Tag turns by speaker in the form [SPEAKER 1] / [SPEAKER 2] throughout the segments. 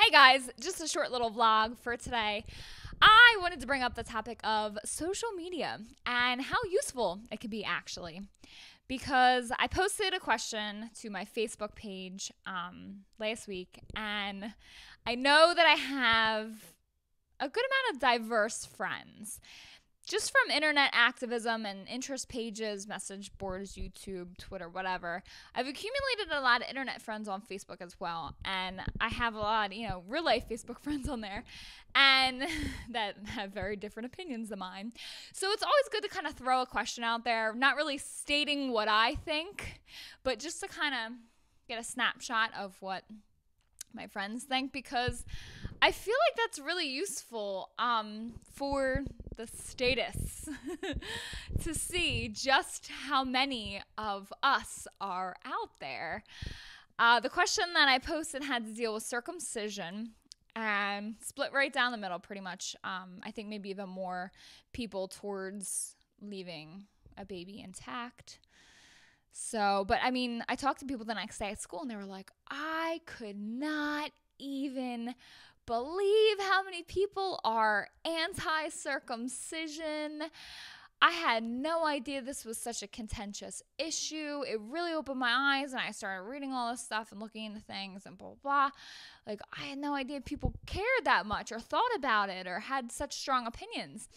[SPEAKER 1] Hey guys, just a short little vlog for today. I wanted to bring up the topic of social media and how useful it can be actually. Because I posted a question to my Facebook page last week, and I know that I have a good amount of diverse friends. Just from internet activism and interest pages, message boards, YouTube, Twitter, whatever, I've accumulated a lot of internet friends on Facebook as well. And I have a lot, real life Facebook friends on there and that have very different opinions than mine. So it's always good to kind of throw a question out there, not really stating what I think, but just to kind of get a snapshot of what my friends think, because I feel like that's really useful for the status to see just how many of us are out there. The question that I posted had to deal with circumcision and split right down the middle pretty much. I think maybe even more people towards leaving a baby intact. So, but I mean, I talked to people the next day at school and they were like, I could not even believe how many people are anti-circumcision. I had no idea this was such a contentious issue. It really opened my eyes and I started reading all this stuff and looking into things and blah, blah, blah. Like, I had no idea people cared that much or thought about it or had such strong opinions.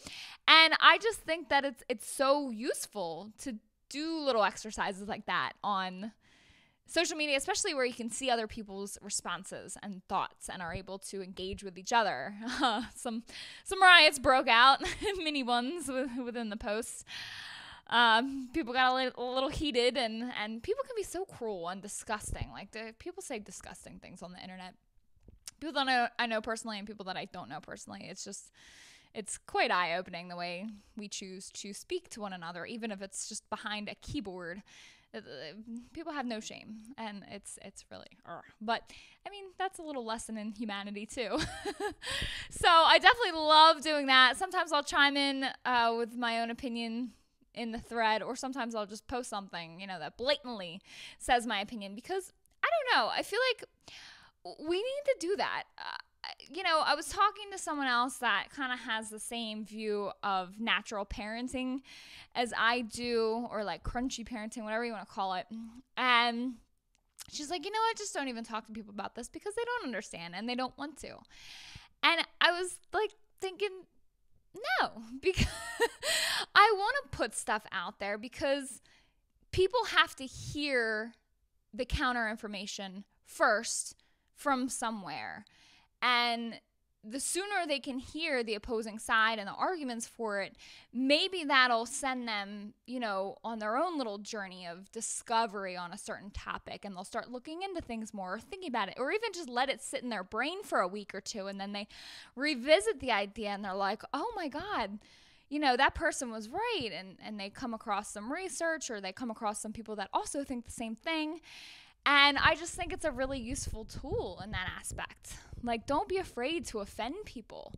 [SPEAKER 1] And I just think that it's so useful to do little exercises like that on social media, especially where you can see other people's responses and thoughts and are able to engage with each other. Some riots broke out, mini ones within the posts. People got a little heated, and people can be so cruel and disgusting. Like, people say disgusting things on the internet. People that I know personally and people that I don't know personally. It's quite eye-opening the way we choose to speak to one another, even if it's just behind a keyboard. People have no shame, and it's really, but I mean, that's a little lesson in humanity too. So I definitely love doing that. Sometimes I'll chime in with my own opinion in the thread, or sometimes I'll just post something, that blatantly says my opinion, because I don't know, I feel like we need to do that. I was talking to someone else that kind of has the same view of natural parenting as I do, or like crunchy parenting, whatever you want to call it. And she's like, I just don't even talk to people about this because they don't understand and they don't want to. And I was like thinking, no, because I want to put stuff out there because people have to hear the counter information first from somewhere. And the sooner they can hear the opposing side and the arguments for it, maybe that'll send them, on their own little journey of discovery on a certain topic. And they'll start looking into things more or thinking about it, or even just let it sit in their brain for a week or two. And then they revisit the idea and they're like, oh my God, that person was right. And they come across some research, or they come across some people that also think the same thing. And I just think it's a really useful tool in that aspect. Like, don't be afraid to offend people.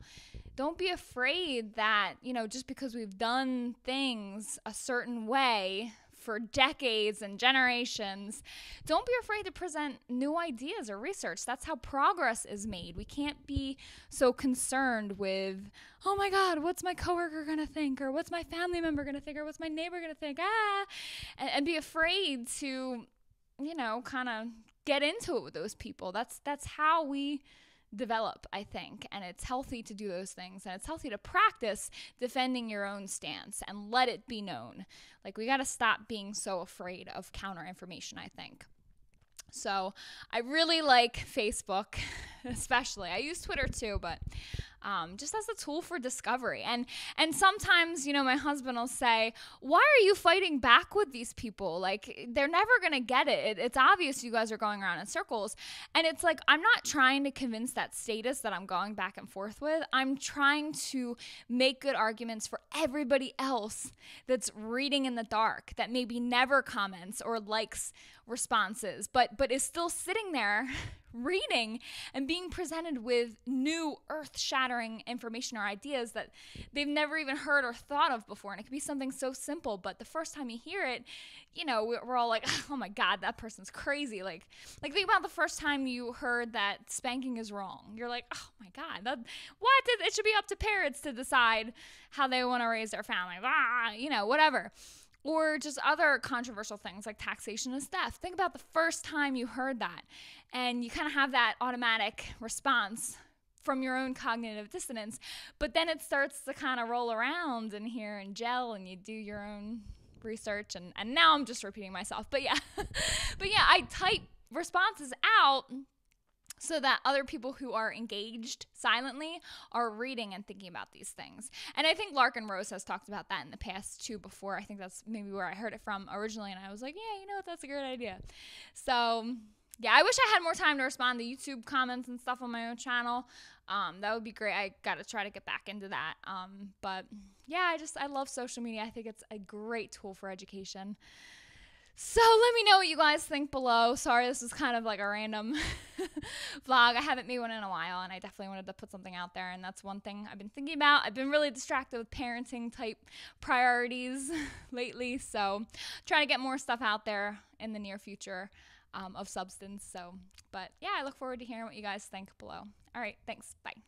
[SPEAKER 1] Don't be afraid that, just because we've done things a certain way for decades and generations, don't be afraid to present new ideas or research. That's how progress is made. We can't be so concerned with, oh my God, what's my coworker going to think? Or what's my family member going to think? Or what's my neighbor going to think? And be afraid to kind of get into it with those people. That's how we develop, I think. And it's healthy to do those things. And it's healthy to practice defending your own stance and let it be known. Like, we got to stop being so afraid of counter information, I think. So I really like Facebook, especially. I use Twitter too, but just as a tool for discovery. And sometimes, my husband will say, why are you fighting back with these people? Like, they're never going to get it. It's obvious you guys are going around in circles. And it's like, I'm not trying to convince that status that I'm going back and forth with. I'm trying to make good arguments for everybody else that's reading in the dark, that maybe never comments or likes responses, but is still sitting there reading and being presented with new earth-shattering information or ideas that they've never even heard or thought of before. And it could be something so simple, but the first time you hear it, you know, we're all like, oh my God, that person's crazy. Like think about the first time you heard that spanking is wrong. You're like, oh my God, it should be up to parents to decide how they want to raise their family, you know, whatever. Or just other controversial things like taxation and theft. Think about the first time you heard that, and you kind of have that automatic response from your own cognitive dissonance, but then it starts to kind of roll around in here and gel, and you do your own research, and now I'm just repeating myself. But yeah, I type responses out so that other people who are engaged silently are reading and thinking about these things. And I think Larkin Rose has talked about that in the past too before. I think that's maybe where I heard it from originally, and I was like, yeah, you know what, that's a great idea. So yeah, I wish I had more time to respond to YouTube comments and stuff on my own channel. That would be great. I got to try to get back into that. But yeah, I love social media. I think it's a great tool for education. So let me know what you guys think below. Sorry, this is kind of like a random vlog. I haven't made one in a while, and I definitely wanted to put something out there, and that's one thing I've been thinking about. I've been really distracted with parenting type priorities lately, so trying to get more stuff out there in the near future of substance. But yeah, I look forward to hearing what you guys think below. All right, thanks. Bye.